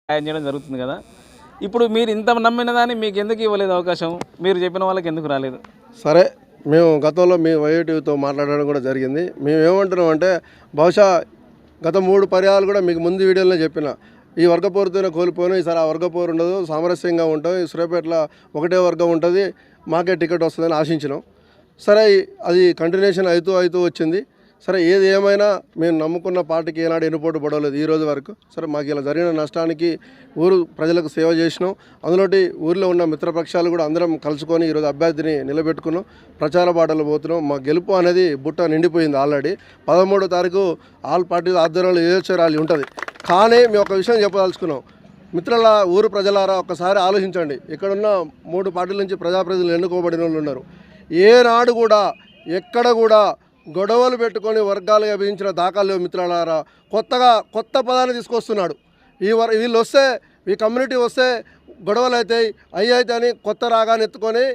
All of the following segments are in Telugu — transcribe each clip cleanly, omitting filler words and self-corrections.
సహాయం చేయడం జరుగుతుంది కదా. ఇప్పుడు మీరు ఇంత నమ్మిన దాన్ని మీకు ఎందుకు ఇవ్వలేదు అవకాశం? మీరు చెప్పిన వాళ్ళకి ఎందుకు రాలేదు? సరే, మేము గతంలో మీ వైటీవీతో మాట్లాడడం కూడా జరిగింది. మేము ఏమంటున్నాం అంటే, బహుశా గత 3 పర్యాలు కూడా మీకు ముందు వీడియోలో చెప్పిన, ఈ వర్గపోరుతోనే కోల్పోయినా ఈసారి ఆ వర్గపోరు ఉండదు, సామరస్యంగా ఉంటుంది, సూర్యాపేటలో ఒకటే వర్గం ఉంటుంది, మాకే టికెట్ వస్తుందని ఆశించినాం. సరే, అది కంటిన్యూషన్ అవుతూ వచ్చింది. సరే, ఏది ఏమైనా మేము నమ్ముకున్న పార్టీకి ఏనాడు ఎన్నుపోటు పడవలేదు ఈ రోజు వరకు. సరే, మాకు ఇలా జరిగిన నష్టానికి ఊరు ప్రజలకు సేవ చేసినాం. అందులోటి ఊరిలో ఉన్న మిత్రపక్షాలు కూడా అందరం కలుసుకొని ఈరోజు అభ్యర్థిని నిలబెట్టుకున్నాం, ప్రచార బాటలు పోతున్నాం. మా గెలుపు అనేది బుట్ట నిండిపోయింది ఆల్రెడీ. 13వ తారీఖు ఆల్ పార్టీల ఆధ్వర్యంలో ఏదైతే ర్యాలీ ఉంటుంది. కానీ మేము ఒక విషయం చెప్పదలుచుకున్నాం, మిత్రుల ఊరు ప్రజలారా ఒక్కసారి ఆలోచించండి. ఇక్కడున్న 3 పార్టీల నుంచి ప్రజాప్రతినిధులు ఎన్నుకోబడిన వాళ్ళు ఉన్నారు. ఏనాడు కూడా ఎక్కడ కూడా గొడవలు పెట్టుకొని వర్గాలుగా విభజించిన దాఖలు లేవు మిత్రులారా. కొత్త పదాన్ని తీసుకొస్తున్నాడు. వీళ్ళు వస్తే, ఈ కమ్యూనిటీ వస్తే గొడవలు అవుతాయి అయితే అని కొత్త రాగాన్ని ఎత్తుకొని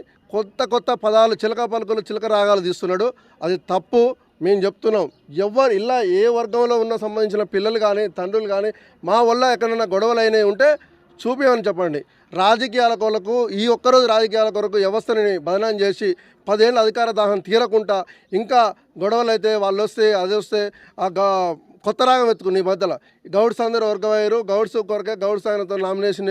కొత్త పదాలు, చిలక పలుకులు, చిలక రాగాలు తీస్తున్నాడు. అది తప్పు. మేము చెప్తున్నాం, ఎవరు ఇలా ఏ వర్గంలో ఉన్న సంబంధించిన పిల్లలు కానీ తండ్రులు కానీ మా వల్ల ఎక్కడైనా గొడవలు అయినవి ఉంటే చూపించమని చెప్పండి. రాజకీయాల కొరకు, ఈ ఒక్కరోజు రాజకీయాల కొరకు వ్యవస్థని బదనాం చేసి 10 ఏళ్ళ అధికార దాహం తీరకుండా ఇంకా గొడవలు అయితే వాళ్ళు వస్తే అది వస్తే కొత్త రాగం ఎత్తుకుని ఈ మధ్యలో గౌడ్స్ అందరూ వర్గమయ్యారు. గౌడ్స్ కొరకే గౌడ్స్ ఆయనతో నామినేషన్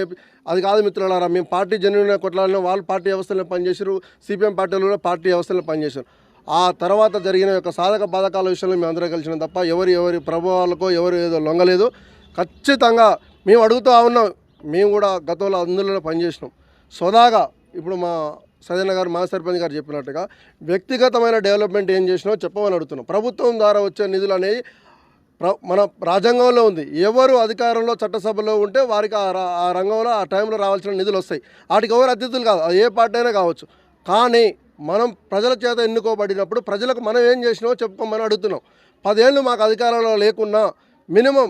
అది కాదు మిత్రులారా. మేము పార్టీ జెన్యున్గా కొట్లాడినా వాళ్ళు పార్టీ వ్యవస్థలో పనిచేసారు, సిపిఎం పార్టీలు కూడా పార్టీ వ్యవస్థలో పనిచేశారు. ఆ తర్వాత జరిగిన యొక్క సాధక బాధకాల విషయంలో మేము అందరూ కలిసినాం తప్ప ఎవరి ప్రభావాలకో ఎవరు ఏదో లొంగలేదు. ఖచ్చితంగా మేము అడుగుతూ ఉన్నాం. మేము కూడా గతంలో అందులో పనిచేసినాం సోదాగా. ఇప్పుడు మా సదన్న గారు, మా సర్పంచ్ గారు చెప్పినట్టుగా వ్యక్తిగతమైన డెవలప్మెంట్ ఏం చేసినామో చెప్పమని అడుగుతున్నాం. ప్రభుత్వం ద్వారా వచ్చే నిధులు అనేవి మన రాజ్యాంగంలో ఉంది. ఎవరు అధికారంలో చట్టసభలో ఉంటే వారికి ఆ రంగంలో ఆ టైంలో రావాల్సిన నిధులు వస్తాయి. వాటికి ఎవరు అతిథులు కాదు, అది ఏ పార్టీ అయినా కావచ్చు. కానీ మనం ప్రజల చేత ఎన్నుకోబడినప్పుడు ప్రజలకు మనం ఏం చేసినామో చెప్పుకోమని అడుగుతున్నాం. 10 ఏళ్ళు మాకు అధికారంలో లేకున్నా మినిమం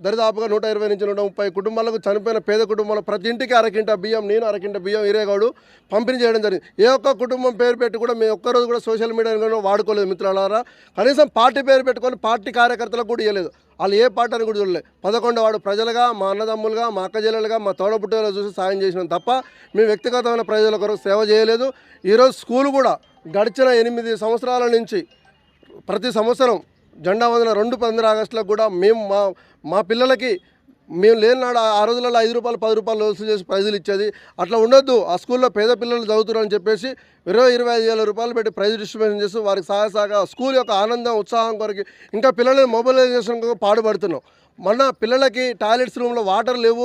దరిదాపుగా 120 నుంచి 130 కుటుంబాలకు, చనిపోయిన పేద కుటుంబాలు ప్రతి ఇంటికి అరకింట బియ్యం, నేను అరకింట బియ్యం ఇరేగాడు పంపిణీ చేయడం జరిగింది. ఏ ఒక్క కుటుంబం పేరు పెట్టి కూడా మేము ఒక్కరోజు కూడా సోషల్ మీడియాలో వాడుకోలేదు మిత్రులారా. కనీసం పార్టీ పేరు పెట్టుకొని పార్టీ కార్యకర్తలకు కూడా ఇవ్వలేదు. వాళ్ళు ఏ పార్టీ అని కూడా చూడలేదు. 11 వాడు ప్రజలుగా, మా అన్నదమ్ములుగా, మా అక్కజెల్లెలుగా, మా తోడబుట్టలో చూసి సాయం చేసినాం తప్ప మేము వ్యక్తిగతమైన ప్రజల కొరకు సేవ చేయలేదు. ఈరోజు స్కూల్ కూడా గడిచిన 8 సంవత్సరాల నుంచి ప్రతి సంవత్సరం జెండా వందన 15 ఆగస్టులకు కూడా మేము మా పిల్లలకి మేము లేనినాడు ఆ రోజులలో 5 రూపాయలు 10 రూపాయలు వసూలు చేసి ప్రైజులు ఇచ్చేది. అట్లా ఉండొద్దు. ఆ స్కూల్లో పేద పిల్లలు చదువుతున్నారని చెప్పేసి 20-25 వేల రూపాయలు పెట్టి ప్రైజ్ డిస్ట్రిబ్యూషన్ చేస్తూ వారికి సహాయ స్కూల్ యొక్క ఆనందం, ఉత్సాహం కొరకు ఇంకా పిల్లలని మొబిలైజేషన్ పాటుపడుతున్నాం. మన పిల్లలకి టాయిలెట్స్ రూమ్లో వాటర్ లేవు.